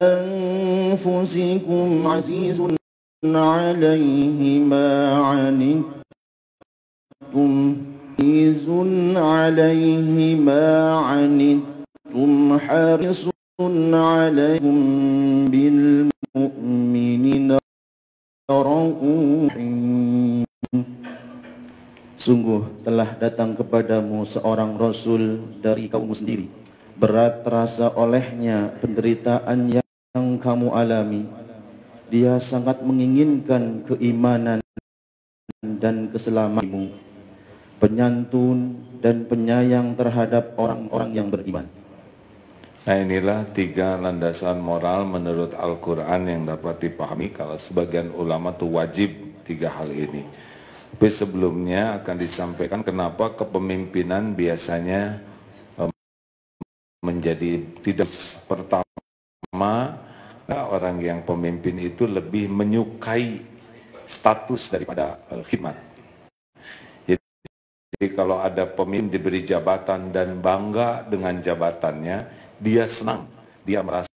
أنفسكم عزيز عليه ما عنتم عزيز عليه ما عنتم حريص عليكم بالمؤمنين رؤوف رحيم. Sungguh telah datang kepadamu seorang Rasul dari kaummu sendiri. Berat terasa olehnya penderitaan yang kamu alami. Dia sangat menginginkan keimanan dan keselamatanmu. Penyantun dan penyayang terhadap orang-orang yang beriman. Nah, inilah 3 landasan moral menurut Al-Quran yang dapat dipahami. Kalau sebagian ulama itu wajib 3 hal ini. Tapi sebelumnya akan disampaikan kenapa kepemimpinan biasanya menjadi tidak. Pertama, orang yang pemimpin itu lebih menyukai status daripada khidmat. Jadi kalau ada pemimpin diberi jabatan dan bangga dengan jabatannya, dia senang, dia merasa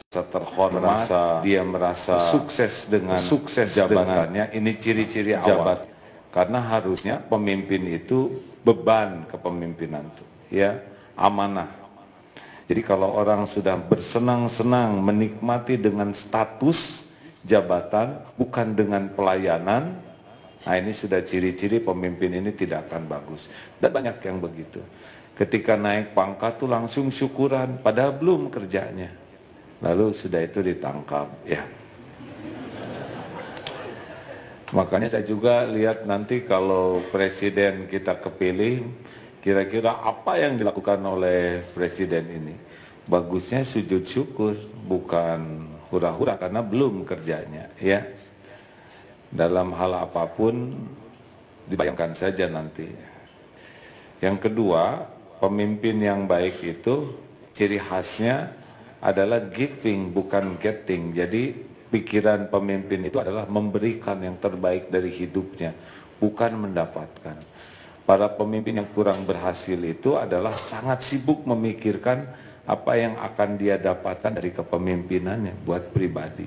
terhormat, dia merasa sukses dengan jabatannya. Ini ciri-ciri awal. Karena harusnya pemimpin itu beban kepemimpinan itu, ya, amanah. Jadi kalau orang sudah bersenang-senang menikmati dengan status jabatan, bukan dengan pelayanan, nah ini sudah ciri-ciri pemimpin ini tidak akan bagus. Dan banyak yang begitu. Ketika naik pangkat tuh langsung syukuran, padahal belum kerjanya. Lalu sudah itu ditangkap, ya. Makanya saya juga lihat nanti kalau presiden kita kepilih, kira-kira apa yang dilakukan oleh presiden ini? Bagusnya sujud syukur, bukan hura-hura karena belum kerjanya, ya. Dalam hal apapun dibayangkan saja nanti. Yang kedua, pemimpin yang baik itu ciri khasnya adalah giving bukan getting. Jadi pikiran pemimpin itu adalah memberikan yang terbaik dari hidupnya, bukan mendapatkan. Para pemimpin yang kurang berhasil itu adalah sangat sibuk memikirkan apa yang akan dia dapatkan dari kepemimpinannya buat pribadi.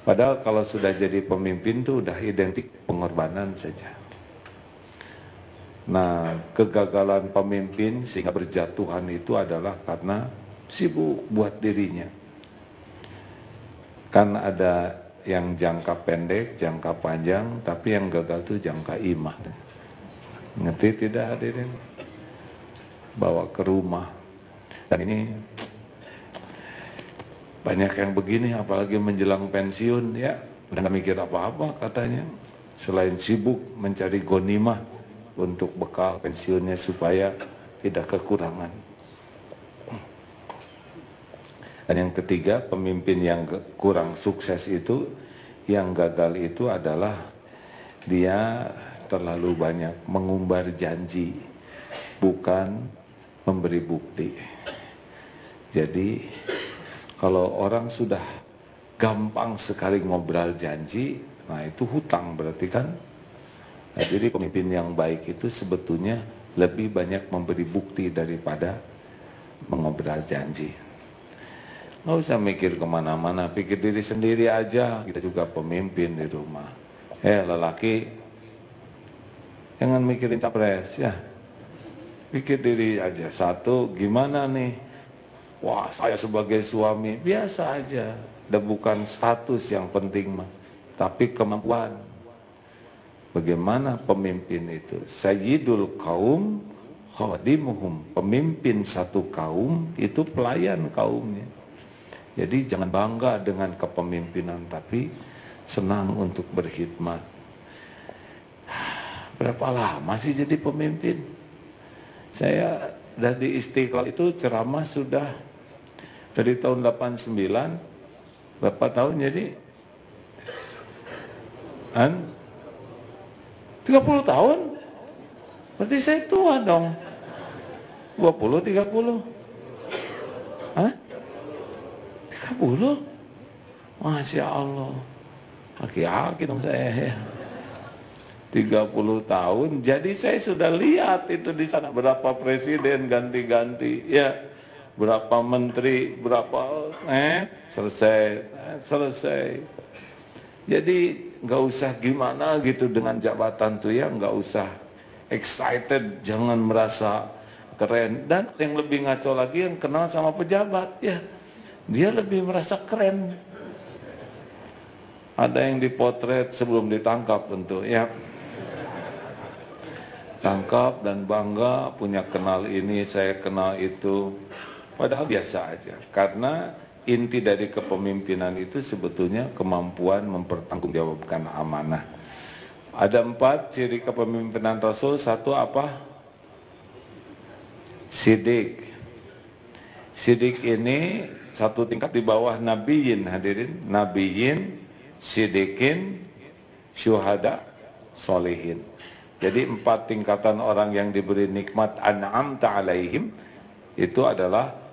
Padahal kalau sudah jadi pemimpin itu udah identik pengorbanan saja. Nah, kegagalan pemimpin sehingga berjatuhan itu adalah karena sibuk buat dirinya. Kan ada yang jangka pendek, jangka panjang, tapi yang gagal itu jangka imah. Ngerti tidak hadirin? Bawa ke rumah. Dan ini banyak yang begini, apalagi menjelang pensiun, ya. Udah gak mikir apa-apa katanya. Selain sibuk mencari ghanimah untuk bekal pensiunnya supaya tidak kekurangan. Dan yang ketiga, pemimpin yang kurang sukses itu, yang gagal itu adalah dia terlalu banyak mengumbar janji, bukan memberi bukti. Jadi kalau orang sudah gampang sekali ngobrol janji, nah itu hutang berarti kan. Nah, jadi pemimpin yang baik itu sebetulnya lebih banyak memberi bukti daripada mengobrol janji. Nggak usah mikir kemana-mana, pikir diri sendiri aja. Kita juga pemimpin di rumah. Lelaki, jangan mikirin capres ya. Pikir diri aja. Satu, gimana nih? Wah, saya sebagai suami biasa aja. Dan bukan status yang penting mah, tapi kemampuan. Bagaimana pemimpin itu? Sayyidul kaum khadimuhum. Pemimpin satu kaum itu pelayan kaumnya. Jadi jangan bangga dengan kepemimpinan, tapi senang untuk berkhidmat. Berapa lama sih jadi pemimpin? Saya dari Istiqlal itu ceramah sudah dari tahun 89. Berapa tahun jadi? 30 tahun? Berarti saya tua dong. 20, 30? Hah? 30? Masya Allah. Aki-aki dong saya ya. 30 tahun, jadi saya sudah lihat itu di sana berapa presiden ganti-ganti ya. berapa menteri, berapa selesai. Jadi nggak usah gimana gitu dengan jabatan tuh ya, nggak usah excited, jangan merasa keren. Dan yang lebih ngaco lagi yang kenal sama pejabat ya, dia lebih merasa keren. Ada yang dipotret sebelum ditangkap tentu ya, tangkap dan bangga punya kenal ini, saya kenal itu. Padahal biasa aja, karena inti dari kepemimpinan itu sebetulnya kemampuan mempertanggungjawabkan amanah. Ada 4 ciri kepemimpinan Rasul. 1 apa? Sidik. Sidik ini 1 tingkat di bawah nabiyin, hadirin. Nabiyin, sidikin, syuhada, solehin. Jadi 4 tingkatan orang yang diberi nikmat an'amta alaihim itu adalah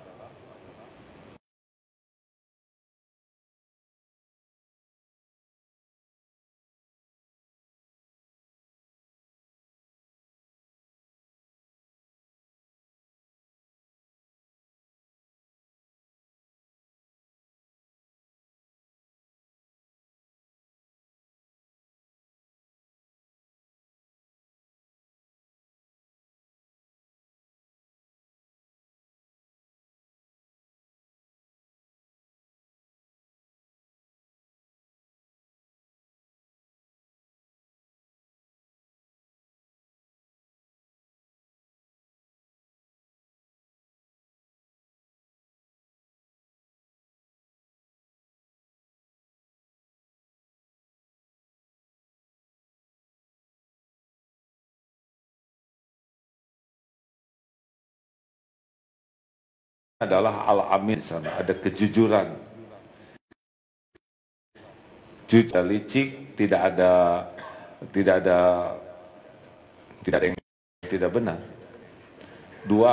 adalah al-amin sana, ada kejujuran. Jujur, licik, tidak ada yang tidak benar. 2,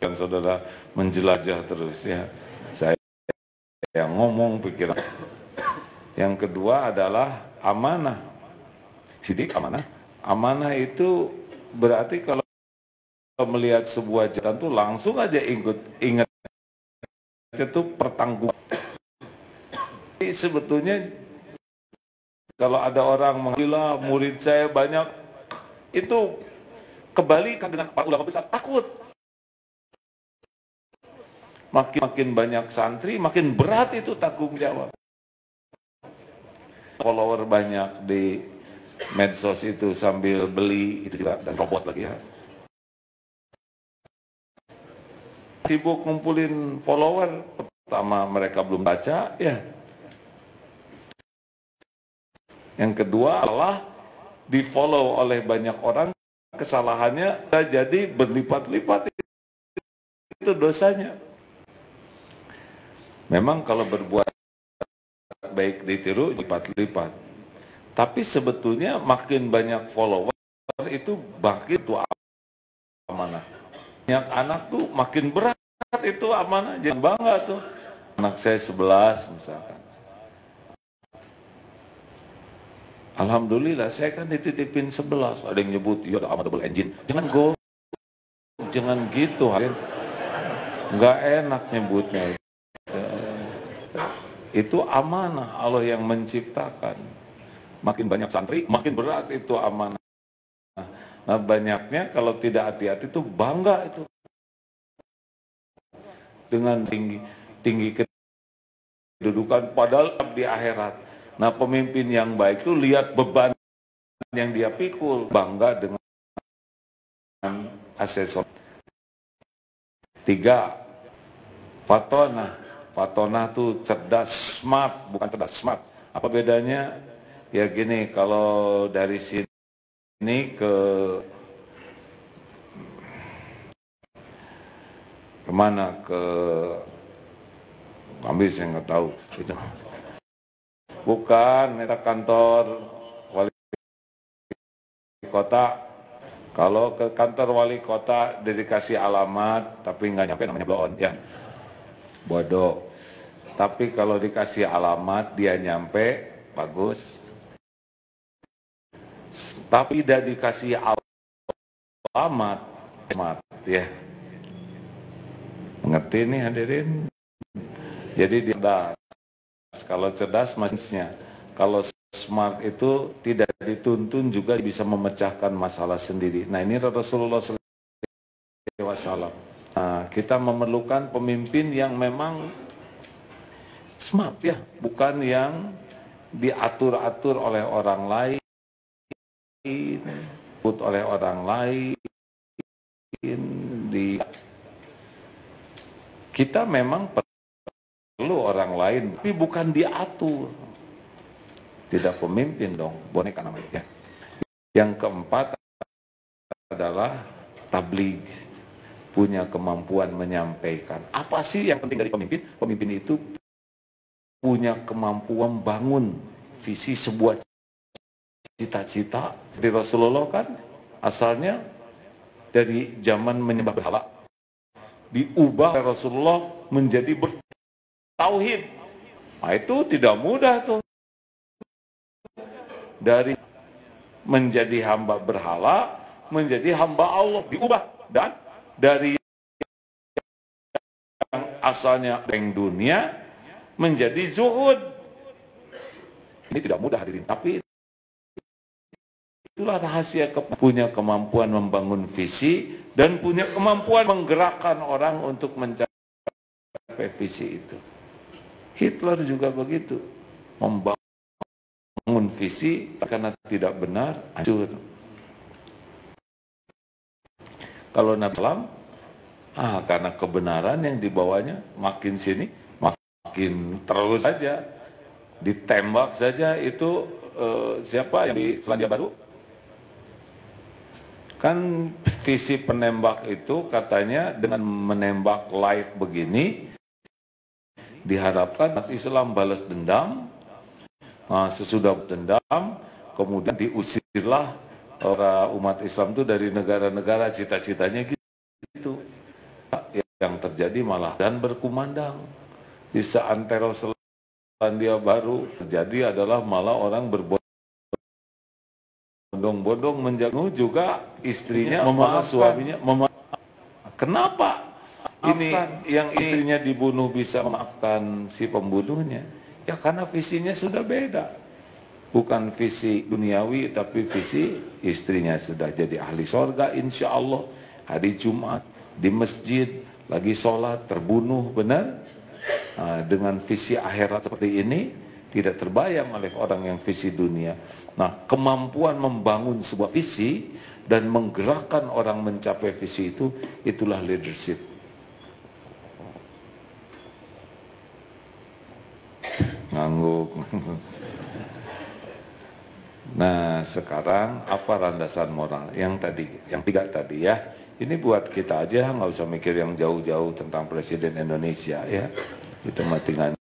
kan saudara menjelajah terus ya. Saya ngomong pikiran. Yang kedua adalah amanah. Sidik amanah. Amanah itu berarti kalau melihat sebuah jabatan tuh langsung aja ingat itu pertanggungan. Jadi sebetulnya kalau ada orang menggila murid saya banyak, itu kebalikan dengan para ulama besar, takut. Makin banyak santri, makin berat itu tanggung jawab. Follower banyak di medsos itu sambil beli itu juga, dan robot lagi ya. Sibuk ngumpulin follower, pertama mereka belum baca ya. Yang kedua adalah di follow oleh banyak orang, kesalahannya jadi berlipat-lipat itu dosanya. Memang kalau berbuat baik ditiru lipat-lipat. Tapi sebetulnya makin banyak follower itu makin itu amanah. Banyak anak tuh makin berat itu amanah, jangan bangga tuh. Anak saya 11 misalkan. Alhamdulillah saya kan dititipin 11. Ada yang nyebut ya ada double engine. Jangan jangan gitu, nggak enak nyebutnya. Itu amanah Allah yang menciptakan. Makin banyak santri, makin berat itu amanah. Nah banyaknya kalau tidak hati-hati itu bangga itu. Dengan tinggi kedudukan padahal di akhirat. Nah pemimpin yang baik itu lihat beban yang dia pikul, bangga dengan asesor. 3, fatonah. Fatonah tuh cerdas, smart, bukan cerdas, smart. Apa bedanya? Ya gini, kalau dari sini kemana? Ke ambil saya nggak tahu itu. Bukan, itu kantor wali kota. Kalau ke kantor wali kota dikasih alamat, tapi nggak nyampe, namanya blow on, ya. Bodoh. Tapi kalau dikasih alamat dia nyampe, bagus. Tapi tidak dikasih alamat, smart ya. Ngerti nih hadirin? Jadi dia cerdas. Kalau cerdas maksudnya, kalau smart itu tidak dituntun juga bisa memecahkan masalah sendiri. Nah ini Rasulullah SAW. Nah, kita memerlukan pemimpin yang memang smart ya, bukan yang diatur-atur oleh orang lain, oleh orang lain. Kita memang perlu orang lain, tapi bukan diatur. Tidak pemimpin dong, boneka namanya. Yang keempat adalah tabligh, punya kemampuan menyampaikan. Apa sih yang penting dari pemimpin? Pemimpin itu punya kemampuan bangun visi sebuah cita-cita. Seperti Rasulullah kan asalnya dari zaman menyembah berhala, diubah Rasulullah menjadi bertauhid. Nah itu tidak mudah tuh. Dari menjadi hamba berhala menjadi hamba Allah, diubah. Dan dari yang asalnya peng dunia menjadi zuhud. Ini tidak mudah hadirin, tapi itulah rahasia punya kemampuan membangun visi dan punya kemampuan menggerakkan orang untuk mencapai visi itu. Hitler juga begitu, membangun visi karena tidak benar, hancur. Kalau Nabi Islam, karena kebenaran yang dibawanya makin sini, makin terus saja, ditembak saja itu siapa yang di Selandia Baru? Kan visi penembak itu katanya dengan menembak live begini, diharapkan Islam balas dendam. Sesudah dendam, kemudian diusirlah orang umat Islam itu dari negara-negara, cita-citanya gitu. Yang terjadi malah dan berkumandang. Di seantero Selandia Baru terjadi adalah malah orang berbondong-bondong menjaga juga istrinya, malah suaminya. Kenapa ini yang istrinya dibunuh bisa memaafkan si pembunuhnya? Ya karena visinya sudah beda. Bukan visi duniawi, tapi visi istrinya sudah jadi ahli sorga insya Allah. Hari Jumat di masjid lagi sholat terbunuh, benar? Dengan visi akhirat seperti ini tidak terbayang oleh orang yang visi dunia. Nah, kemampuan membangun sebuah visi dan menggerakkan orang mencapai visi itu, itulah leadership. Ngangguk. Nah, sekarang apa landasan moral yang tadi, yang 3 tadi ya. Ini buat kita aja, nggak usah mikir yang jauh-jauh tentang Presiden Indonesia ya. Itu mah tinggal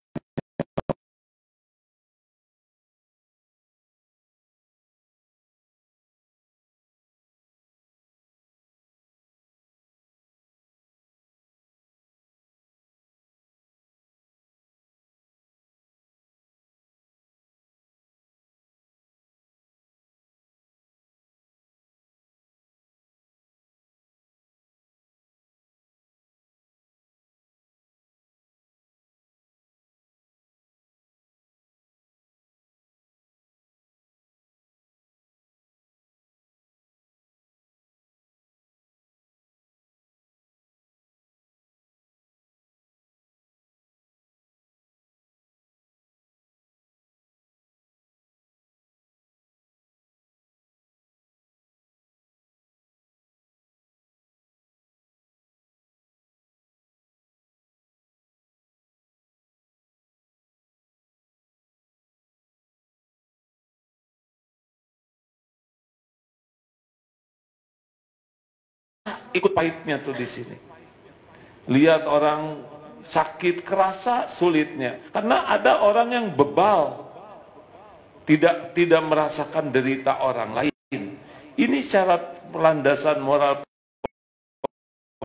ikut pahitnya tuh di sini. Lihat orang sakit kerasa sulitnya, karena ada orang yang bebal, tidak merasakan derita orang lain. Ini syarat landasan moral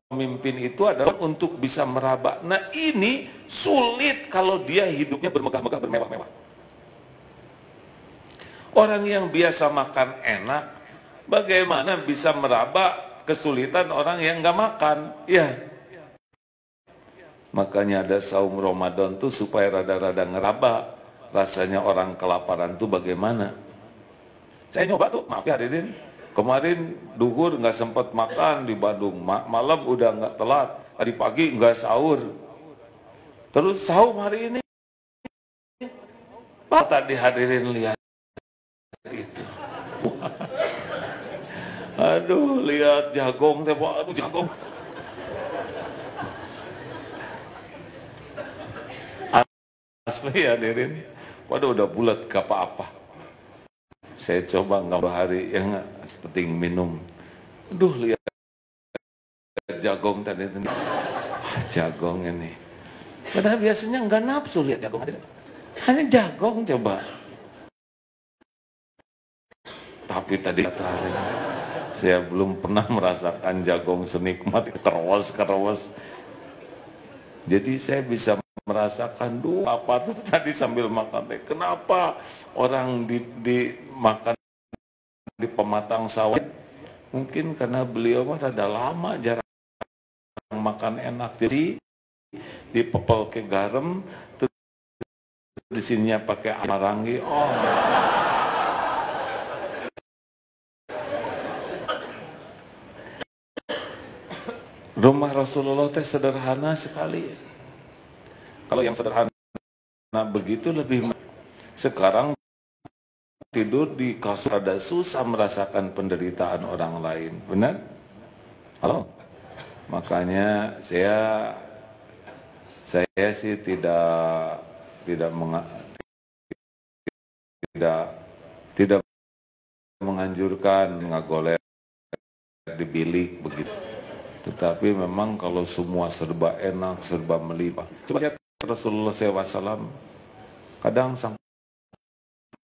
pemimpin itu adalah untuk bisa meraba. Nah ini sulit kalau dia hidupnya bermegah-megah, bermewah-mewah. Orang yang biasa makan enak, bagaimana bisa meraba kesulitan orang yang nggak makan? Ya, Makanya ada saum Ramadan tuh supaya rada-rada ngeraba rasanya orang kelaparan tuh bagaimana. Saya nyoba tuh, maaf ya hadirin, kemarin duhur nggak sempat makan di Bandung, malam udah nggak telat, tadi pagi nggak sahur, terus saum hari ini, Pak tadi hadirin lihat itu, aduh lihat jagong teh, aduh jagong, asli hadirin, waduh udah bulat gak apa-apa. Saya coba nggak hari yang seperti minum, aduh lihat jagong tadi, jagong ini. Padahal biasanya nggak nafsu lihat jagong, hanya jagong coba. Tapi tadi hari saya belum pernah merasakan jagong senikmat itu, keros. Jadi saya bisa merasakan apa tuh tadi sambil makan teh. Kenapa orang makan di pematang sawit? Mungkin karena beliau mah rada lama jarang makan enak. Jadi dipepel ke garam, terus di sininya pakai amarangi. Oh. Rumah Rasulullah teh sederhana sekali. Kalau yang sederhana begitu lebih. Sekarang tidur di kasur ada susah merasakan penderitaan orang lain, benar? Halo. Makanya saya sih tidak menganjurkan ngagoler di bilik begitu. Tetapi memang kalau semua serba enak, serba melimpah. Coba lihat Rasulullah SAW, kadang sampai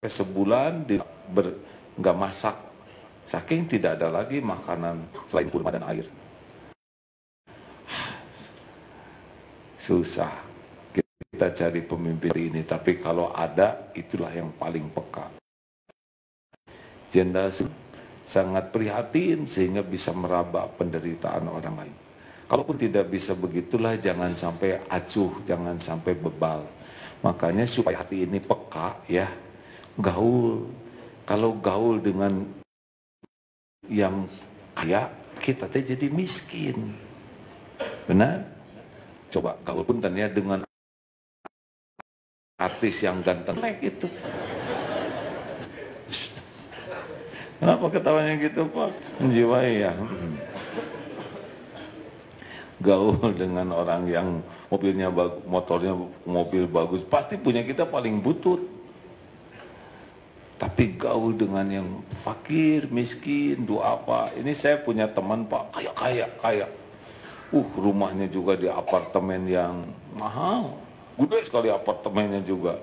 sebulan nggak masak, saking tidak ada lagi makanan selain kurma dan air. Susah kita cari pemimpin ini, tapi kalau ada, itulah yang paling peka. Jenderal sangat prihatin sehingga bisa meraba penderitaan orang lain. Kalaupun tidak bisa begitulah, jangan sampai acuh, jangan sampai bebal. Makanya supaya hati ini peka ya, gaul. Kalau gaul dengan yang kaya, kita teh jadi miskin. Benar? Coba gaul pun tanya dengan artis yang ganteng itu. Kenapa ketawanya gitu Pak? Menjiwai ya. Gaul dengan orang yang mobilnya bagus, motornya mobil bagus, pasti punya kita paling butut. Tapi gaul dengan yang fakir, miskin, doa apa? Ini saya punya teman Pak, kaya. Rumahnya juga di apartemen yang mahal. Gede sekali apartemennya juga.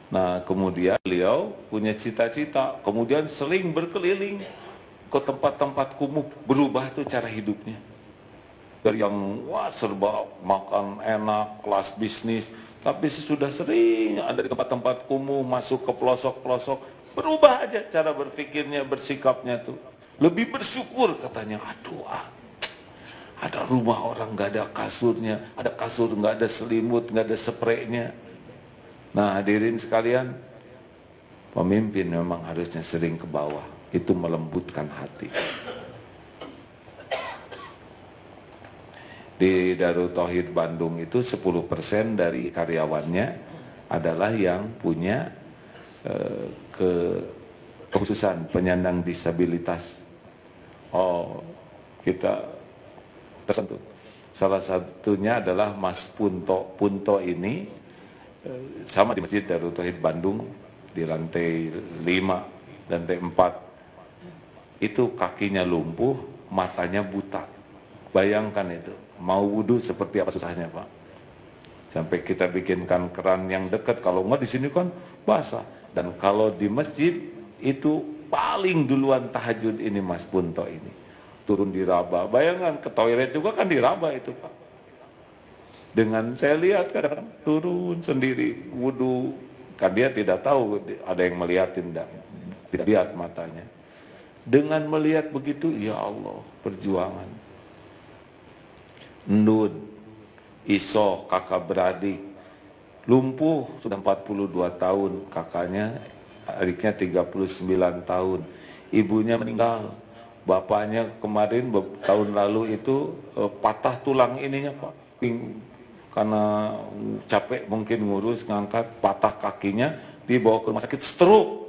Nah, kemudian beliau punya cita-cita, kemudian sering berkeliling ke tempat-tempat kumuh, berubah tuh cara hidupnya. Dari yang serba makan enak, kelas bisnis, tapi sudah sering ada di tempat-tempat kumuh, masuk ke pelosok-pelosok, berubah aja cara berpikirnya, bersikapnya tuh. Lebih bersyukur katanya, ada rumah orang nggak ada kasurnya, ada kasur nggak ada selimut, nggak ada spraynya. Nah hadirin sekalian, pemimpin memang harusnya sering ke bawah, itu melembutkan hati. Di Darut Tauhid Bandung itu 10% dari karyawannya adalah yang punya kekhususan penyandang disabilitas. Kita tersentuh. Salah satunya adalah Mas Punto ini, sama di Masjid Darut Tauhid Bandung di lantai 5, lantai 4 itu kakinya lumpuh, matanya buta. Bayangkan itu, mau wudhu seperti apa susahnya Pak. Sampai kita bikinkan keran yang dekat, kalau nggak di sini kan basah. Dan kalau di masjid itu paling duluan tahajud ini Mas Punto ini, turun diraba. Bayangkan ke toilet juga kan diraba itu Pak. Dengan saya lihat kadang-kadang turun sendiri wudhu, kan dia tidak tahu ada yang melihatin, tidak lihat matanya. Dengan melihat begitu, ya Allah, perjuangan. Ndud iso kakak beradik, lumpuh sudah 42 tahun, kakaknya, adiknya 39 tahun, ibunya meninggal, bapaknya kemarin tahun lalu itu patah tulang ininya Pak, karena capek mungkin ngurus ngangkat, patah kakinya, dibawa ke rumah sakit, stroke,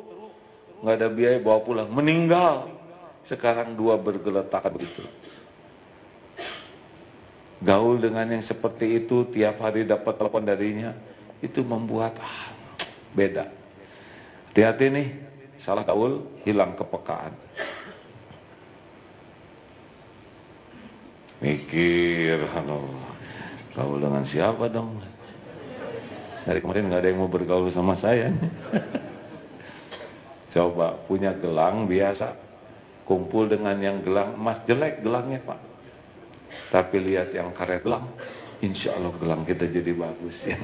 nggak ada biaya, bawa pulang, meninggal. Sekarang dua bergeletakan begitu. Gaul dengan yang seperti itu, tiap hari dapat telepon darinya, itu membuat beda. Hati-hati nih, salah gaul, hilang kepekaan. Mikir, gaul dengan siapa dong? Dari kemarin nggak ada yang mau bergaul sama saya. Coba punya gelang biasa, kumpul dengan yang gelang emas, jelek gelangnya Pak. Tapi lihat yang karet gelang, insya Allah gelang kita jadi bagus ya.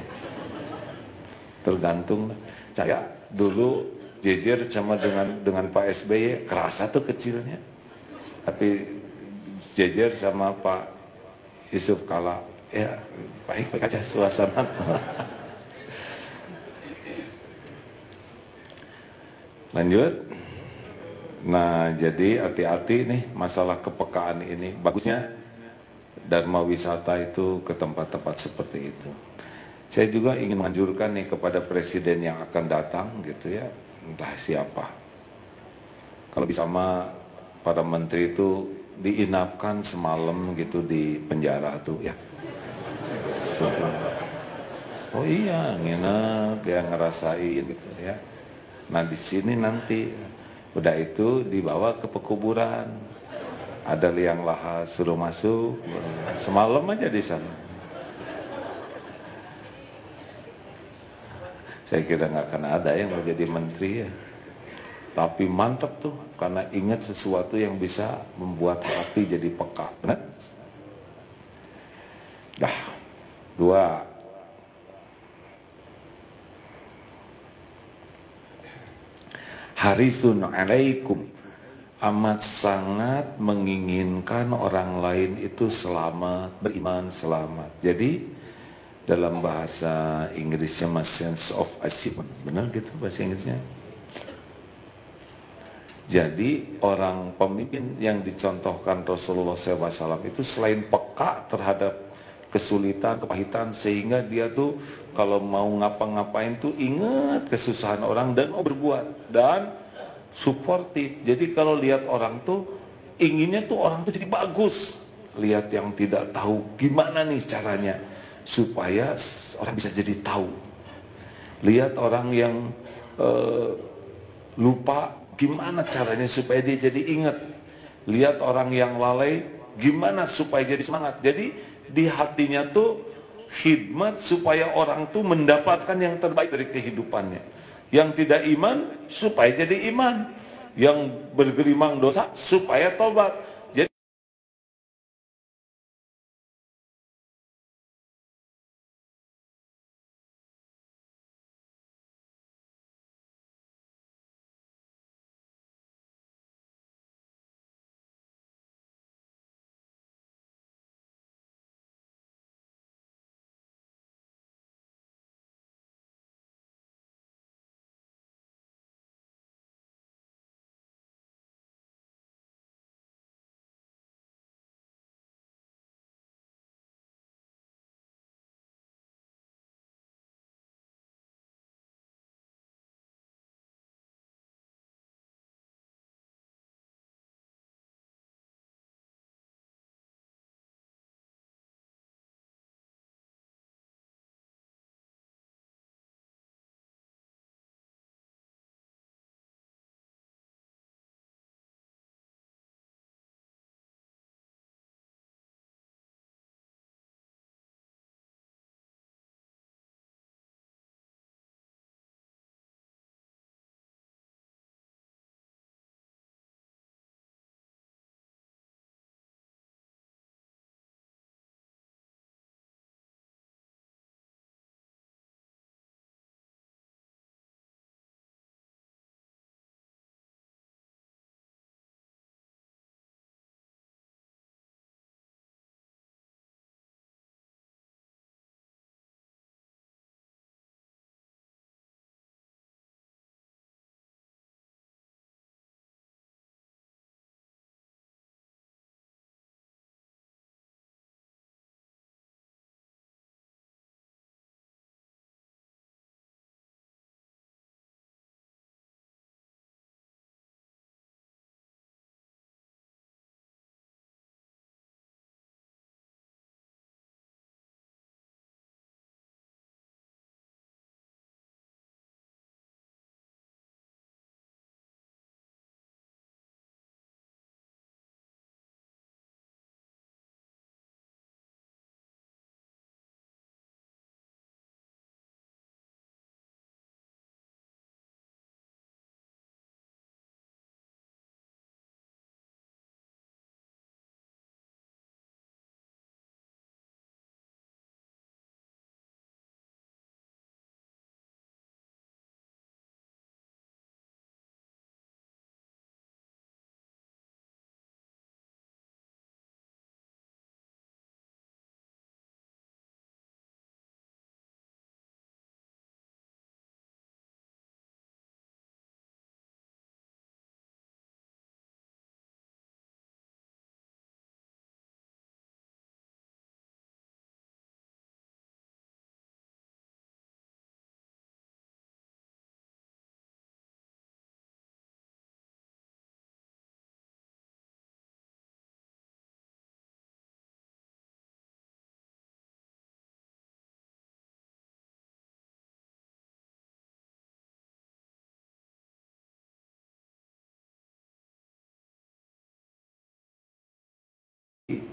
Tergantung. Saya dulu jejer sama dengan Pak SBY, kerasa tuh kecilnya. Tapi jejer sama Pak Yusuf Kala, ya baik-baik aja suasana tuh. Lanjut. Nah, jadi hati-hati nih masalah kepekaan ini. Bagusnya Dharma wisata itu ke tempat-tempat seperti itu. Saya juga ingin menganjurkan nih kepada presiden yang akan datang gitu ya, entah siapa. Kalau bisa sama para menteri itu diinapkan semalam gitu di penjara tuh ya. Oh iya, nginep ya, ngerasain gitu ya. Nah di sini nanti udah itu dibawa ke pekuburan, ada liang lahat, suruh masuk, semalam aja di sana. Saya kira nggak akan ada yang mau jadi menteri ya, tapi mantap tuh karena ingat sesuatu yang bisa membuat hati jadi peka. Benar? Dah, dua. Harisun alaikum, amat sangat menginginkan orang lain itu selamat, beriman selamat. Jadi dalam bahasa Inggrisnya mas sense of achievement, benar gitu bahasa Inggrisnya. Jadi orang pemimpin yang dicontohkan Rasulullah SAW itu selain peka terhadap kesulitan, kepahitan, sehingga dia tuh kalau mau ngapa-ngapain tuh ingat kesusahan orang dan mau berbuat, dan suportif. Jadi kalau lihat orang tuh inginnya tuh orang tuh jadi bagus, lihat yang tidak tahu gimana nih caranya supaya orang bisa jadi tahu, lihat orang yang lupa gimana caranya supaya dia jadi ingat, lihat orang yang lalai gimana supaya jadi semangat. Jadi di hatinya tuh khidmat supaya orang tuh mendapatkan yang terbaik dari kehidupannya. Yang tidak iman supaya jadi iman, yang bergelimang dosa supaya tobat.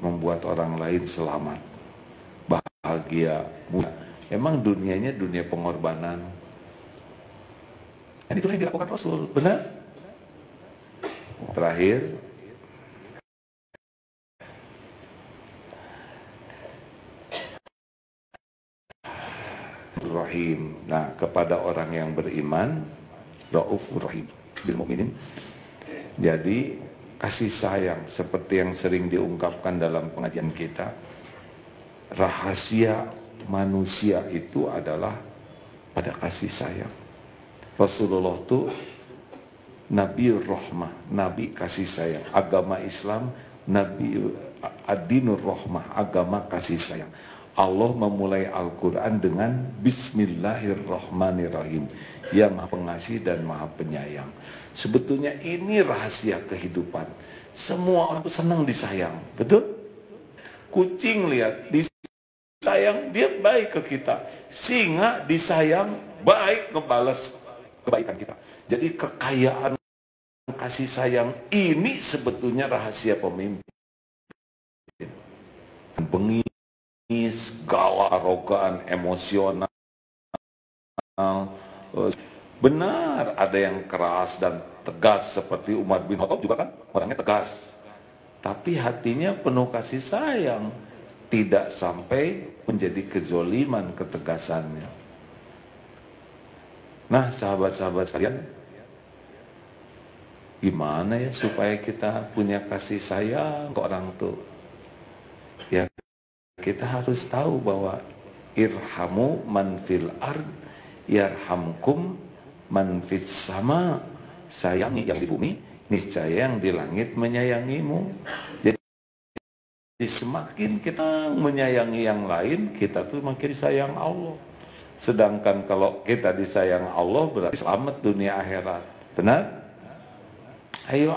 membuat orang lain selamat, bahagia, mulia. Emang dunianya dunia pengorbanan. Dan itulah yang dilakukan Rasul, benar? Terakhir, Rahim. Nah, kepada orang yang beriman, Raufur Rahim bil mukminin. Jadi kasih sayang seperti yang sering diungkapkan dalam pengajian kita. Rahasia manusia itu adalah pada kasih sayang. Rasulullah itu Nabi Rahmah, Nabi kasih sayang. Agama Islam, Nabi Ad-Dinur Rahmah, agama kasih sayang. Allah memulai Al-Quran dengan Bismillahirrahmanirrahim. Ya Maha Pengasih dan Maha Penyayang. Sebetulnya ini rahasia kehidupan. Semua orang senang disayang, betul? Kucing lihat, disayang, dia baik ke kita. Singa disayang, baik ngebales kebaikan kita. Jadi kekayaan kasih sayang ini sebetulnya rahasia pemimpin. Bengis, galak, arogan, emosional. Benar ada yang keras dan tegas seperti Umar bin Khattab juga kan orangnya tegas. Tapi hatinya penuh kasih sayang. Tidak sampai menjadi kezoliman ketegasannya. Nah sahabat-sahabat sekalian, gimana ya supaya kita punya kasih sayang ke orang tua? Ya kita harus tahu bahwa irhamu man fil ard yarhamkum man fis sama. Sayangi yang di bumi, niscaya yang di langit menyayangimu. Jadi semakin kita menyayangi yang lain, kita tuh makin sayang Allah. Sedangkan kalau kita disayang Allah berarti selamat dunia akhirat. Benar? Ayo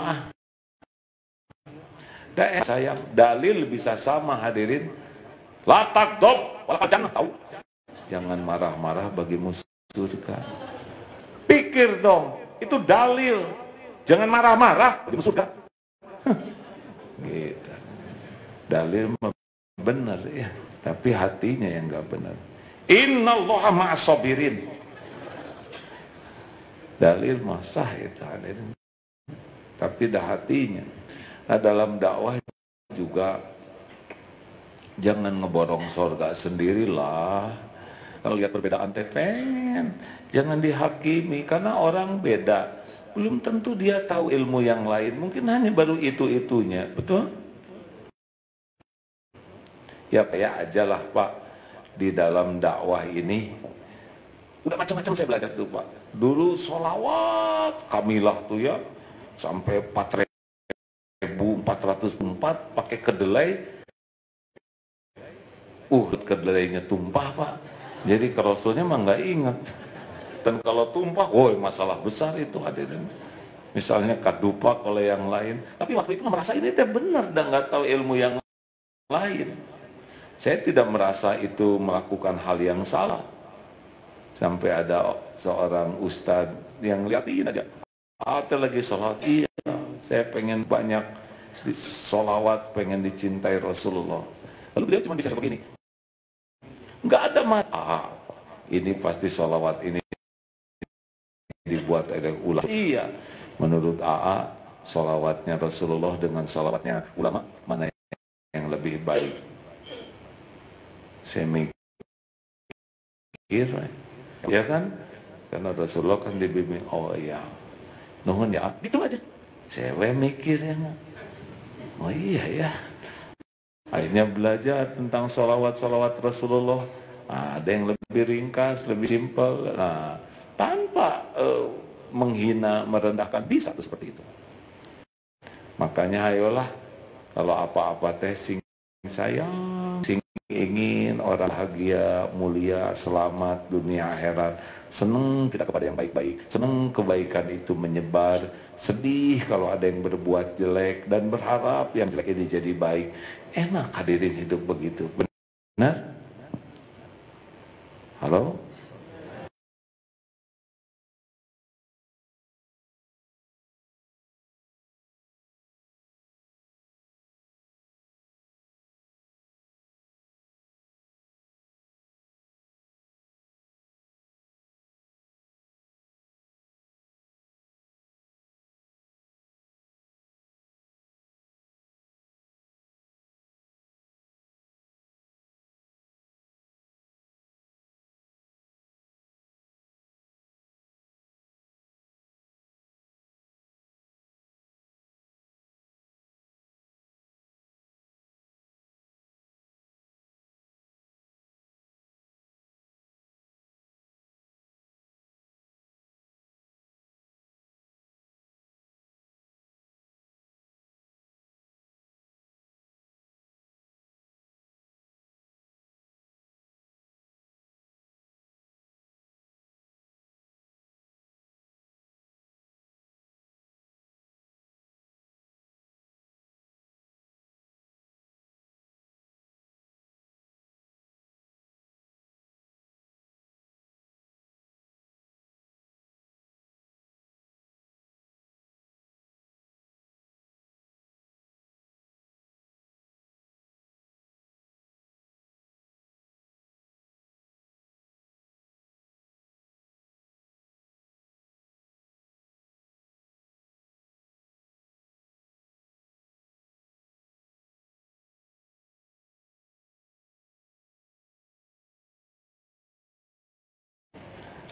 sayang, dalil bisa sama hadirin. La takdob walakal jannah, tahu? Jangan marah-marah bagi musuh surga. Pikir dong, itu dalil. Jangan marah-marah bagi musuh surga. Gitu. Dalil benar ya, tapi hatinya yang nggak benar. Innallaha ma'as sabirin. Dalil masa itu hadirin. Tapi dah hatinya. Nah, dalam dakwah juga jangan ngeborong surga sendirilah. Kalau lihat perbedaan pengen, jangan dihakimi karena orang beda. Belum tentu dia tahu ilmu yang lain. Mungkin hanya baru itu-itunya, betul? Ya kayak aja lah Pak, di dalam dakwah ini udah macam-macam saya belajar tuh Pak. Dulu sholawat kamilah tuh ya sampai 4.404 pakai kedelai. Kedelainya tumpah Pak. Jadi ke Rasulnya mah nggak ingat. Dan kalau tumpah, woi masalah besar itu hadirin. Misalnya kadupa kalau yang lain. Tapi waktu itu merasa ini teh benar dan nggak tahu ilmu yang lain. Saya tidak merasa itu melakukan hal yang salah. Sampai ada seorang ustadz yang liatin aja. Lagi sholat, iya. Saya pengen banyak sholawat, pengen dicintai Rasulullah. Lalu beliau cuma bicara begini. Nggak ada mata. Ini pasti sholawat ini dibuat oleh ulama. Iya. Menurut AA, sholawatnya Rasulullah dengan sholawatnya ulama, mana yang lebih baik? Saya mikir, ya kan? Karena Rasulullah kan dibimbing, oh iya, nuhun ya, gitu aja. Saya mikir ya, oh iya ya. Akhirnya belajar tentang sholawat-sholawat Rasulullah. Nah, ada yang lebih ringkas, lebih simpel. Nah, tanpa menghina, merendahkan, bisa tuh seperti itu. Makanya ayolah, kalau apa-apa teh sing sayang, sing ingin orang bahagia, mulia, selamat dunia akhirat. Senang kita kepada yang baik-baik, senang kebaikan itu menyebar, sedih kalau ada yang berbuat jelek dan berharap yang jelek ini jadi baik. Enak hadirin hidup begitu, benar? Halo?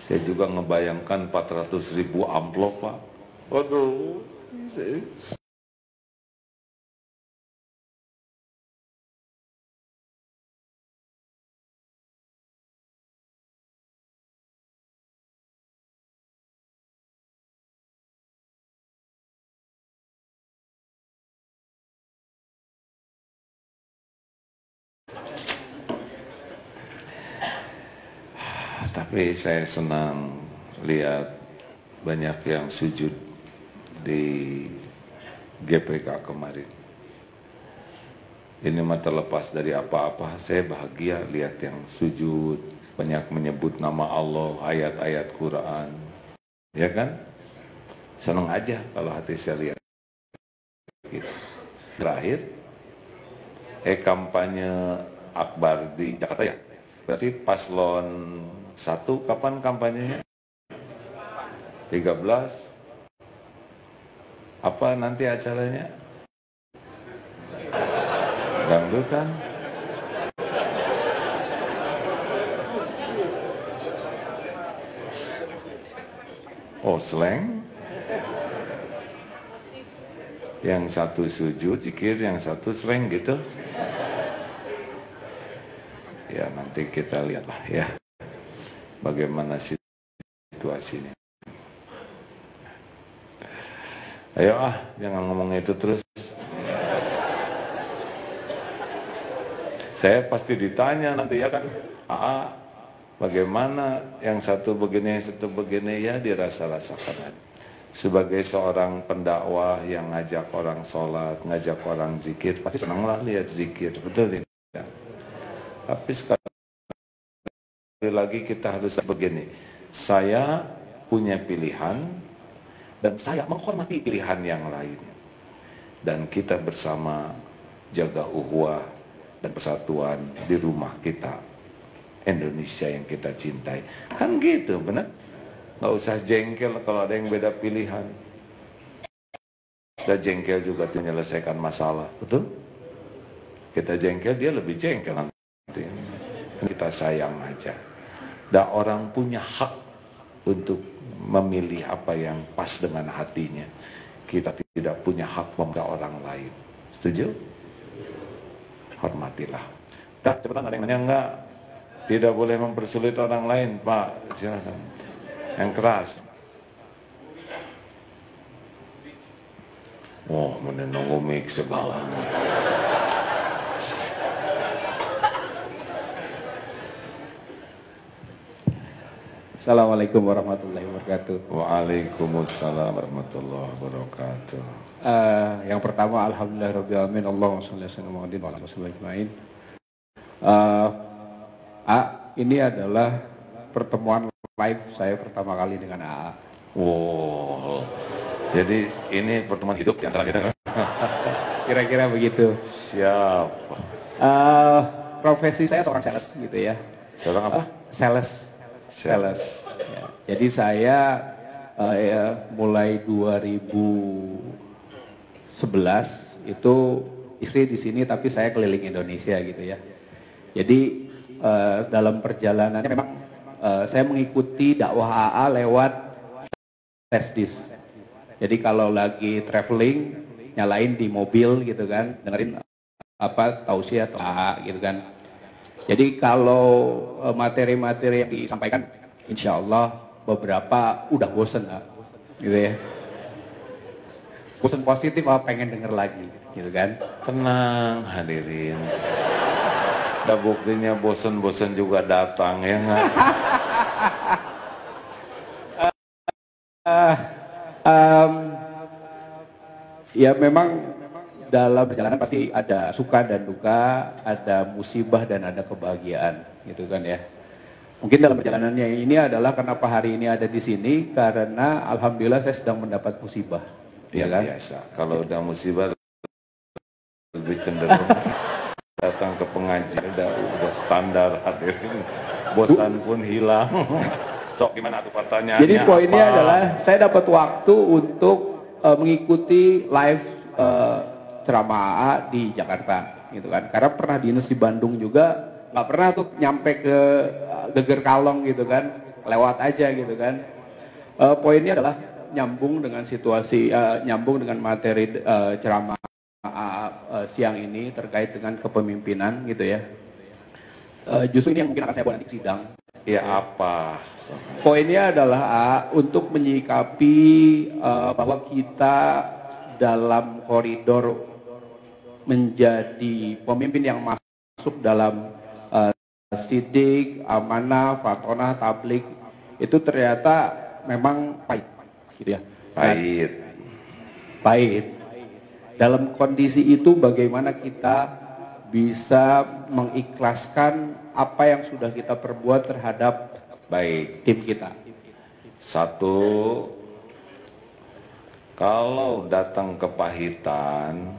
Saya juga ngebayangkan 400.000 amplop, Pak. Waduh. Tapi saya senang lihat banyak yang sujud di GPK kemarin. Ini mah terlepas dari apa-apa, saya bahagia lihat yang sujud, banyak menyebut nama Allah, ayat-ayat Quran. Ya kan? Senang aja kalau hati saya lihat gitu. Terakhir, kampanye akbar di Jakarta ya? Berarti paslon 1 kapan kampanyenya? 13. Apa nanti acaranya? Dangdutan? Oh, slang? Yang satu sujud, zikir, yang satu slang gitu? Ya nanti kita lihatlah ya bagaimana situasinya. Ayo jangan ngomong itu terus. Saya pasti ditanya nanti ya kan, bagaimana yang satu begini, yang satu begini, ya dirasa-rasakan. Sebagai seorang pendakwah yang ngajak orang sholat, ngajak orang zikir, pasti senanglah lihat zikir, betul tidak? Tapi sekali lagi kita harus begini, saya punya pilihan dan saya menghormati pilihan yang lain. Dan kita bersama jaga ukhuwah dan persatuan di rumah kita, Indonesia yang kita cintai. Kan gitu, benar? Nggak usah jengkel kalau ada yang beda pilihan. Kita jengkel juga menyelesaikan masalah, betul? Kita jengkel, dia lebih jengkel nanti. Kita sayang aja. Dan orang punya hak untuk memilih apa yang pas dengan hatinya. Kita tidak punya hak memaksa orang lain. Setuju? Hormatilah. Cepetan, ada yang nanya enggak? Tidak boleh mempersulit orang lain, Pak. Silakan. Yang keras. Oh, menunggu mic segala. Assalamualaikum warahmatullahi wabarakatuh. Waalaikumsalam warahmatullahi wabarakatuh. Yang pertama, alhamdulillahirobbilalamin, Allahumma sholli ala Muhammadin wa ala alihi wasallam. Ini adalah pertemuan live saya pertama kali dengan AA. Wow. Jadi ini pertemuan hidup yang terakhir. Kira-kira begitu. Siap. Profesi saya seorang sales gitu ya. Seorang apa? Sales. Ya. Jadi saya mulai 2011 itu istri di sini tapi saya keliling Indonesia gitu ya. Jadi dalam perjalanannya memang saya mengikuti dakwah AA lewat Fesdis. Jadi kalau lagi traveling nyalain di mobil gitu kan, dengerin apa tausiah atau AA gitu kan. Jadi kalau materi-materi yang disampaikan, insya Allah beberapa udah bosen, gitu ya. Bosen positif, pengen denger lagi, gitu kan. Tenang hadirin. Ada buktinya bosen-bosen juga datang ya nggak? Ya memang dalam perjalanan pasti ada suka dan duka, ada musibah dan ada kebahagiaan, gitu kan ya. Mungkin dalam perjalanannya ini adalah kenapa hari ini ada di sini, karena alhamdulillah saya sedang mendapat musibah. Ya kan? Biasa, kalau udah musibah lebih cenderung datang ke pengajian, udah standar hadirin. Bosan pun hilang. Sok gimana tuh pertanyaannya? Jadi poinnya adalah saya dapat waktu untuk mengikuti live ceramah AA di Jakarta gitu kan, karena pernah dinas di Bandung juga nggak pernah tuh nyampe ke Geger Kalong gitu kan, lewat aja gitu kan. Poinnya adalah nyambung dengan situasi, nyambung dengan materi ceramah siang ini terkait dengan kepemimpinan gitu ya. Justru ini yang mungkin akan saya buat nanti sidang. Ya apa? Poinnya adalah untuk menyikapi bahwa kita dalam koridor menjadi pemimpin yang masuk dalam sidik, amanah, fatonah, tablik itu ternyata memang pahit, gitu ya. Pahit. Dalam kondisi itu bagaimana kita bisa mengikhlaskan apa yang sudah kita perbuat terhadap tim kita. Satu, kalau datang kepahitan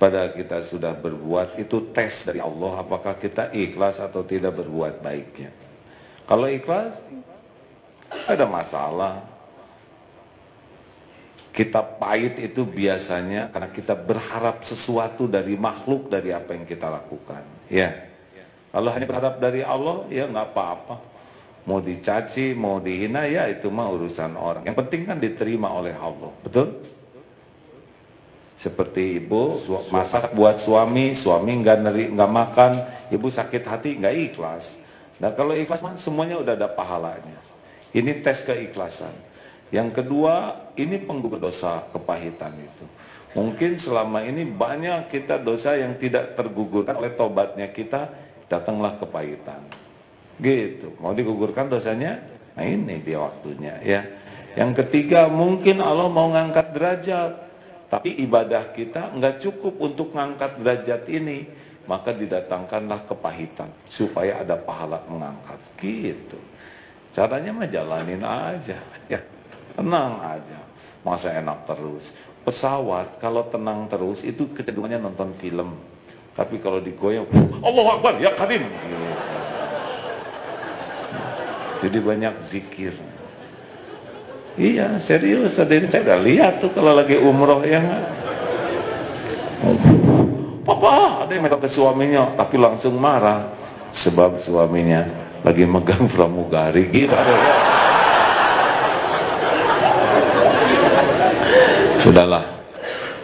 pada kita sudah berbuat, itu tes dari Allah apakah kita ikhlas atau tidak berbuat baiknya. Kalau ikhlas, ada masalah. Kita pahit itu biasanya karena kita berharap sesuatu dari makhluk dari apa yang kita lakukan. Ya, kalau hanya berharap dari Allah, ya nggak apa-apa. Mau dicaci, mau dihina, ya itu mah urusan orang. Yang penting kan diterima oleh Allah, betul? Seperti ibu masak buat suami nggak makan, ibu sakit hati, nggak ikhlas. Nah kalau ikhlas semuanya udah ada pahalanya. Ini tes keikhlasan. Yang kedua, ini penggugur dosa kepahitan itu. Mungkin selama ini banyak kita dosa yang tidak tergugurkan oleh tobatnya kita, datanglah kepahitan. Gitu, mau digugurkan dosanya, nah ini dia waktunya ya. Yang ketiga, mungkin Allah mau ngangkat derajat, tapi ibadah kita nggak cukup untuk ngangkat derajat ini, maka didatangkanlah kepahitan supaya ada pahala mengangkat. Gitu. Caranya mah jalanin aja, ya tenang aja. Masa enak terus. Pesawat kalau tenang terus itu kecenderungannya nonton film. Tapi kalau digoyang, Allahu Akbar ya Karim. Gitu. Jadi banyak zikir. Iya serius, saya udah lihat tuh kalau lagi umroh ya nggak. Papa ada yang minta ke suaminya, tapi langsung marah sebab suaminya lagi megang pramugari gitu. Sudahlah,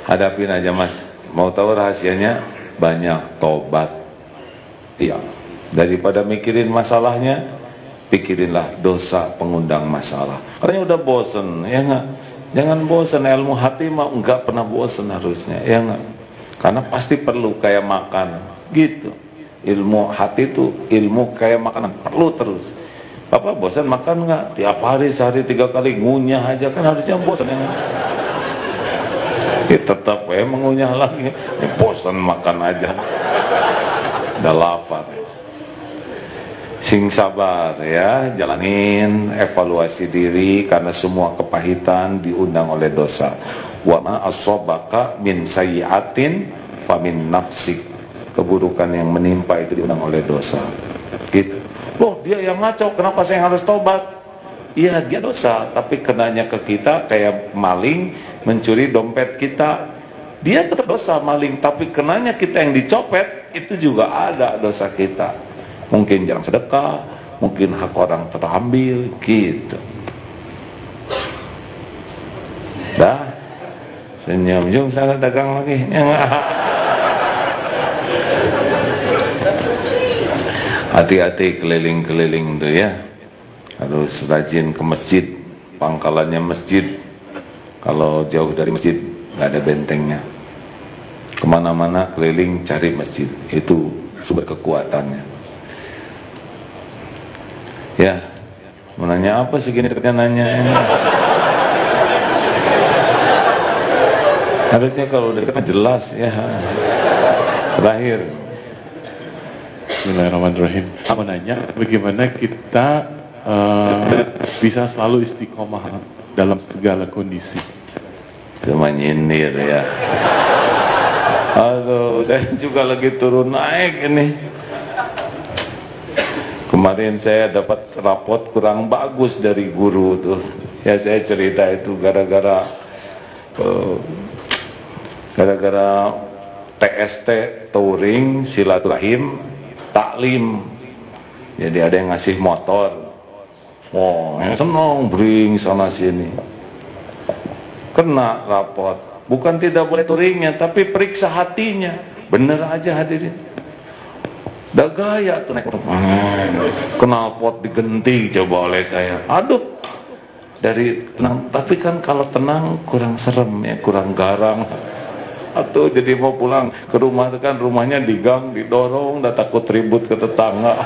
hadapin aja mas. Mau tahu rahasianya? Banyak tobat. Iya, daripada mikirin masalahnya, pikirinlah dosa pengundang masalah. Karena udah bosen, ya nggak? Jangan bosen, ilmu hati mah nggak pernah bosen harusnya, ya nggak? Karena pasti perlu kayak makan, gitu. Ilmu hati itu ilmu kayak makanan, perlu terus. Bapak bosan makan nggak? Tiap hari sehari 3 kali ngunyah aja kan harusnya bosan ya. Ya, tetap mengunyah lagi. Ya, bosan makan aja. Udah lapar. Sing sabar ya, jalanin evaluasi diri karena semua kepahitan diundang oleh dosa. Wa ma asobaka min sayyi'atin famin nafsik. Keburukan yang menimpa itu diundang oleh dosa. Gitu. Loh, dia yang ngaco, kenapa saya harus tobat? Iya, dia dosa, tapi kenanya ke kita kayak maling mencuri dompet kita. Dia tetap dosa maling, tapi kenanya kita yang dicopet, itu juga ada dosa kita. Mungkin jarang sedekah, mungkin hak orang terambil, gitu. Dah, senyum, jom sana dagang lagi. Hati-hati keliling-keliling tuh ya. Harus rajin ke masjid, pangkalannya masjid. Kalau jauh dari masjid nggak ada bentengnya. Kemana-mana keliling cari masjid, itu sumber kekuatannya. Ya, mau nanya apa segini dekatnya nanya? Harusnya kalau udah dekat jelas ya. Terakhir. Bismillahirrahmanirrahim. Aku nanya bagaimana kita bisa selalu istiqomah dalam segala kondisi. Cuma nyindir ya. Aduh, saya juga lagi turun naik ini. Kemarin saya dapat rapot kurang bagus dari guru tuh. Ya saya cerita itu gara-gara TST touring silaturahim taklim. Jadi ada yang ngasih motor Wah, yang senang bring sana sini. Kena rapot. Bukan tidak boleh touringnya, tapi periksa hatinya. Bener aja hadirin. Udah gaya tuh naik motor. Knalpot digenti coba oleh saya. Aduh. Dari tenang, tapi kan kalau tenang kurang serem ya, kurang garang. Atau jadi mau pulang ke rumah itu kan rumahnya di gang, didorong, udah takut ribut ke tetangga.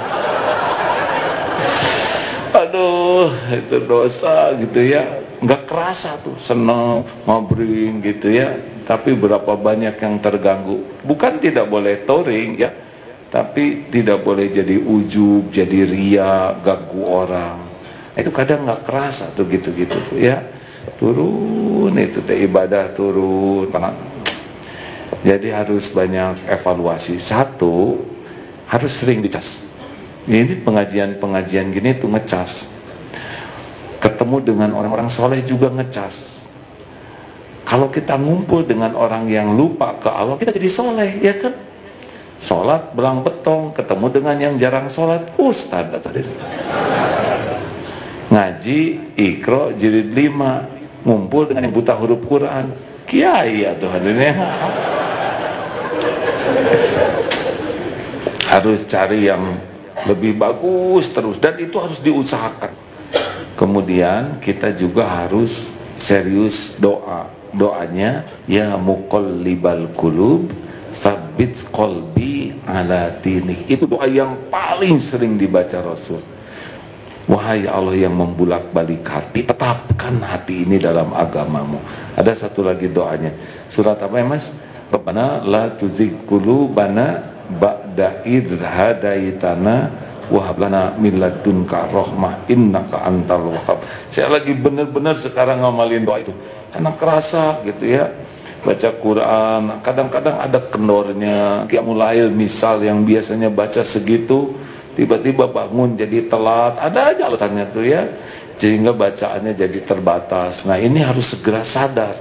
Aduh, itu dosa gitu ya. Nggak kerasa tuh, seneng, mabring gitu ya. Tapi berapa banyak yang terganggu. Bukan tidak boleh touring ya, tapi tidak boleh jadi ujub, jadi ria, ganggu orang. Itu kadang nggak kerasa tuh gitu-gitu tuh ya. Turun itu teh ibadah turun. Jadi harus banyak evaluasi. Satu, harus sering dicas. Ini pengajian-pengajian gini tuh ngecas. Ketemu dengan orang-orang soleh juga ngecas. Kalau kita ngumpul dengan orang yang lupa ke Allah, kita jadi soleh, ya kan? Sholat belang betong, ketemu dengan yang jarang sholat, ustad tadi. Ngaji, ikro, jilid 5, ngumpul dengan yang buta huruf Quran, kiai atau hadirnya. Harus cari yang lebih bagus terus, dan itu harus diusahakan. Kemudian kita juga harus serius doa. Doanya ya muqallibal qulub tsabbit qalbi ala dinik. Itu doa yang paling sering dibaca Rasul. Wahai Allah yang membulak-balik hati, tetapkan hati ini dalam agamamu. Ada satu lagi doanya. Surat apa ya Mas? Rabbana la tuzigh qulubana ba'da idh hadaitana wa hab lana min ladunka rahmah innaka antal wahhab. Saya lagi benar-benar sekarang ngamalin doa itu. Karena kerasa gitu ya. Baca Quran, kadang-kadang ada kendornya. Qiyamul Lail misal yang biasanya baca segitu, tiba-tiba bangun jadi telat. Ada aja alasannya tuh ya. Sehingga bacaannya jadi terbatas. Nah, ini harus segera sadar.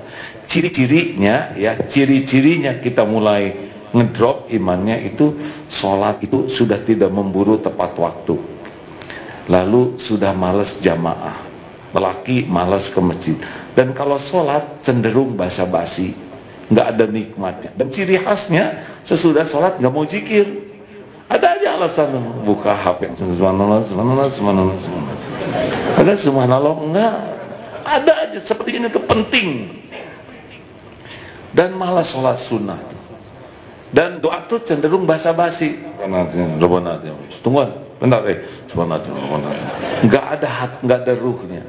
Ciri-cirinya ya, ciri-cirinya kita mulai ngedrop imannya itu sholat itu sudah tidak memburu tepat waktu, lalu sudah malas jamaah, lelaki malas ke masjid, dan kalau sholat cenderung basa-basi, nggak ada nikmatnya. Dan ciri khasnya sesudah sholat nggak mau zikir, ada aja alasan, buka HP subhanallah subhanallah subhanallah, ada subhanallah, enggak ada aja seperti ini. Itu penting. Dan malah sholat sunnah, dan doa tuh cenderung basa-basi. Tungguan, bentar nggak ada ruhnya.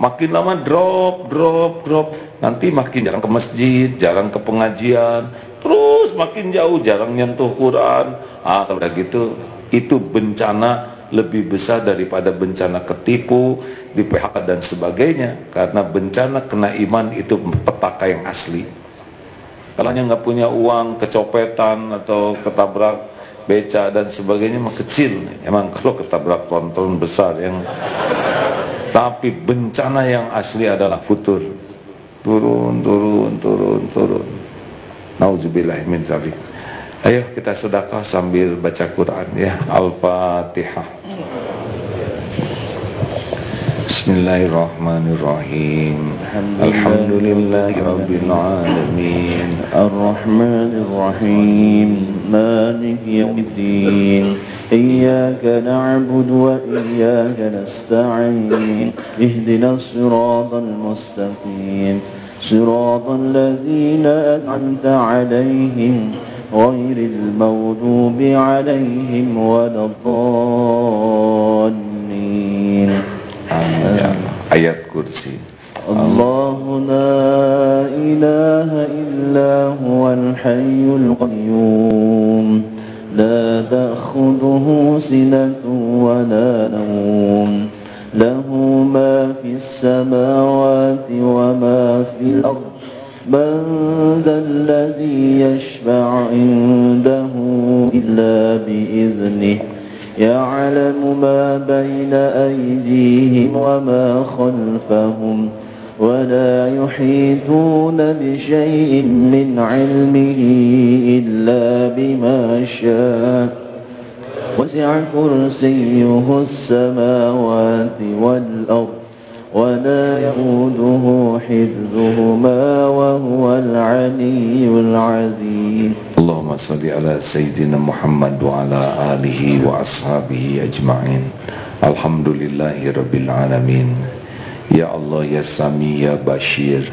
Makin lama drop. Nanti makin jarang ke masjid, jarang ke pengajian, terus makin jauh, jarang nyentuh Quran. Kalau udah gitu, itu bencana lebih besar daripada bencana ketipu, di PHK dan sebagainya. Karena bencana kena iman itu petaka yang asli. Kalau nggak punya uang, kecopetan atau ketabrak beca dan sebagainya mah kecil. Emang kalau ketabrak tonton besar yang. Tapi bencana yang asli adalah futur. Turun. Nauzubillah min dzalik. Ayo kita sedekah sambil baca Quran ya. Al-Fatihah. Bismillahirrahmanirrahim. Alhamdulillahi rabbil alamin. Ar-Rahmanir Rahim. Maliki yaumiddin. Iyyaka na'budu wa iyyaka nasta'in. Ihdinas siratal mustaqim. Siratal ladzina an'amta 'alaihim ghairil maghdubi 'alaihim waladdallin. Ayat kursi. Allahu la ilaha illa huwal hayyul qayyum la ta'khudhuhu sinatun wa la nawm lahu ma fis samawati wa ma fil ardh man dhalladhi yashfa'u 'indahu illa bi'idhnihi يعلم ما بين أيديهم وما خلفهم ولا يحيطون بشيء من علمه إلا بما شاء وسع كرسيه السماوات والأرض ولا يؤوده حفظهما وهو العلي العظيم. اللهم صل على سيدنا محمد وعلى آله وأصحابه أجمعين. Alhamdulillahi Rabbil Alamin. Ya Allah, Ya Sami, Ya Bashir,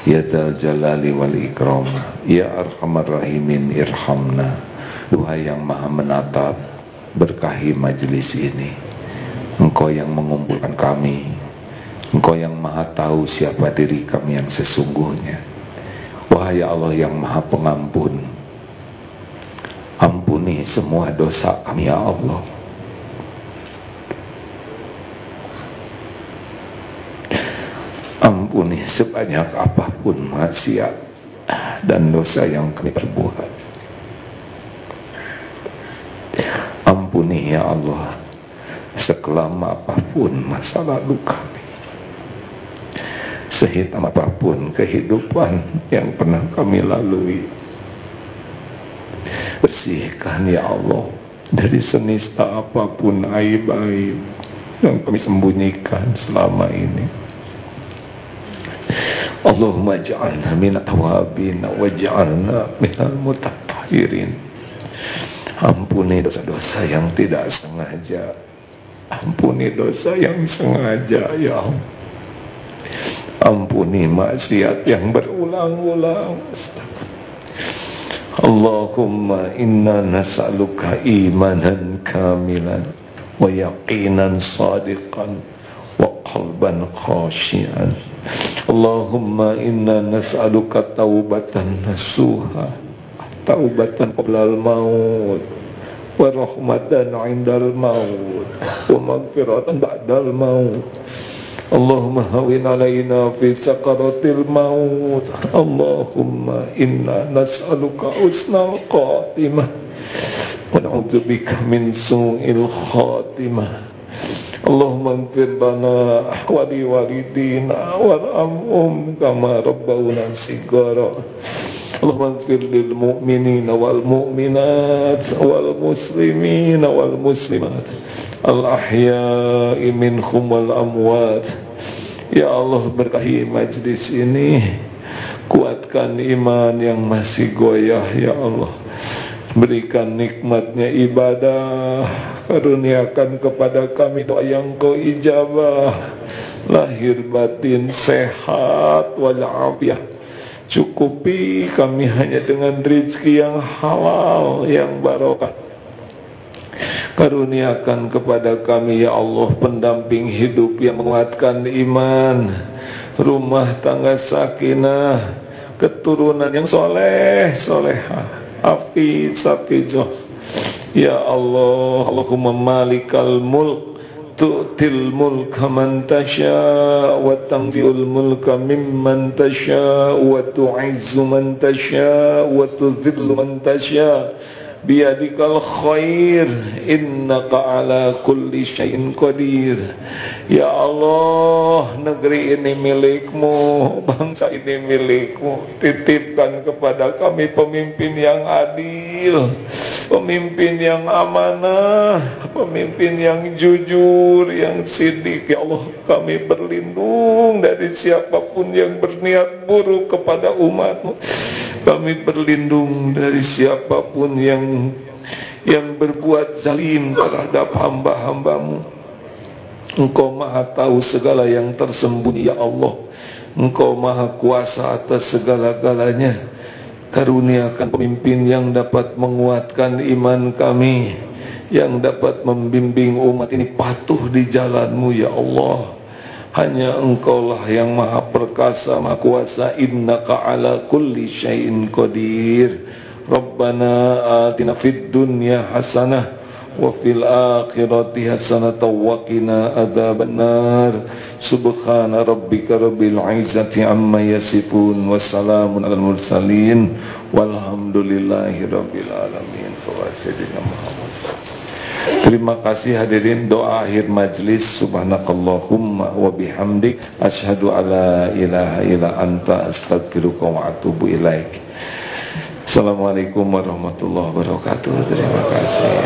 Ya Dzal Jalali wal Ikram, Ya Arhamar Rahimin, irhamna. Duhai yang maha menatap, berkahi majelis ini. Engkau yang mengumpulkan kami, Engkau yang maha tahu siapa diri kami yang sesungguhnya. Wahai Allah yang maha pengampun, ampuni semua dosa kami ya Allah. Ampuni sebanyak apapun maksiat dan dosa yang kami perbuat. Ampuni ya Allah sekelam apapun masa lalu kami, sehitam apapun kehidupan yang pernah kami lalui. Bersihkan ya Allah dari senista apapun aib-aib yang kami sembunyikan selama ini. Allahumma ja'alna minat tawabin wa ja'alna minal mutatahhirin. Ampuni dosa-dosa yang tidak sengaja, ampuni dosa yang sengaja ya Allah. Ampuni maksiat yang berulang-ulang. Allahumma inna nas'aluka imanan kamilan wa yaqinan sadiqan wa qalban khashian. Allahumma inna nas'aluka taubatan nasuha, taubatan qoblal maut, wa rahmatan indal maut, wa maghfiratan ba'dal maut. Allahumma hawin alaina fi sakaratil maut. Allahumma inna nas'aluka husnal khatimah wa na'udzubika min su'il khatimah. Allahumma ighfir lana wa li walidina warhamhum kama rabbawna shighara. Allahumma ighfir lil mu'minina wal mu'minat wal muslimina wal muslimat al ahya'i minhum wal amwat. Ya Allah, berkahi majlis ini, kuatkan iman yang masih goyah ya Allah. Berikan nikmatnya ibadah, karuniakan kepada kami doa yang Kau ijabah, lahir batin sehat walafiat. Cukupi kami hanya dengan rezeki yang halal, yang barokah. Karuniakan kepada kami ya Allah pendamping hidup yang menguatkan iman, rumah tangga sakinah, keturunan yang soleh solehah, hafiz hafizah. Ya Allah, Allahumma malikal mulk, tu'til mulka man tasha wa tanzi'ul mulka mimman tasha wa tu'izzu man tasha wa tudhillu man tasha biyadikal khair innaka ala kulli syai'in qadir. Ya Allah, negeri ini milikmu, bangsa ini milikmu. Titipkan kepada kami pemimpin yang adil, pemimpin yang amanah, pemimpin yang jujur, yang sidik. Ya Allah, kami berlindung dari siapapun yang berniat buruk kepada umatmu. Kami berlindung dari siapapun yang berbuat zalim terhadap hamba-hambamu. Engkau maha tahu segala yang tersembunyi ya Allah. Engkau maha kuasa atas segala-galanya. Karuniakan pemimpin yang dapat menguatkan iman kami, yang dapat membimbing umat ini patuh di jalan-Mu ya Allah. Hanya Engkaulah yang maha perkasa, maha kuasa. Innaka ala kulli syai'in qadir. Rabbana atina fid dunya hasanah wa fil akhirati hasanah wa qina adzabannar. Subhana rabbika rabbil izzati amma yasifun wa salamun alal mursalin walhamdulillahi rabbil alamin. Sayyidina Muhammad. Terima kasih hadirin, doa akhir majlis. Subhanakallahumma wa bihamdik asyhadu alla ilaha illa anta astaghfiruka wa atubu ilaik. Assalamualaikum warahmatullahi wabarakatuh. Terima kasih.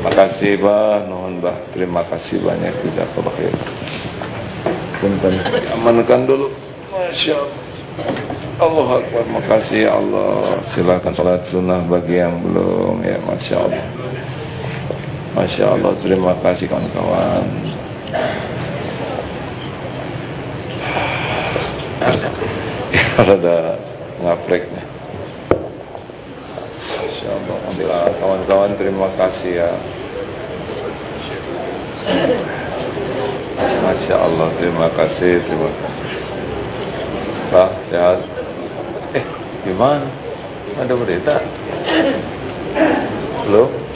Makasih Bah, nuhun Bah. Terima kasih banyak, jazakallah khair. Amankan dulu. Masya Allah. Allah Akbar, makasih ya Allah. Silakan salat sunnah bagi yang belum ya. Masya Allah. Masya Allah, terima kasih kawan-kawan. Ada ngapreknya. Masya Allah, alhamdulillah kawan-kawan, terima kasih ya. Masya Allah, terima kasih. Pak, sehat? Gimana? Ada berita? Belum?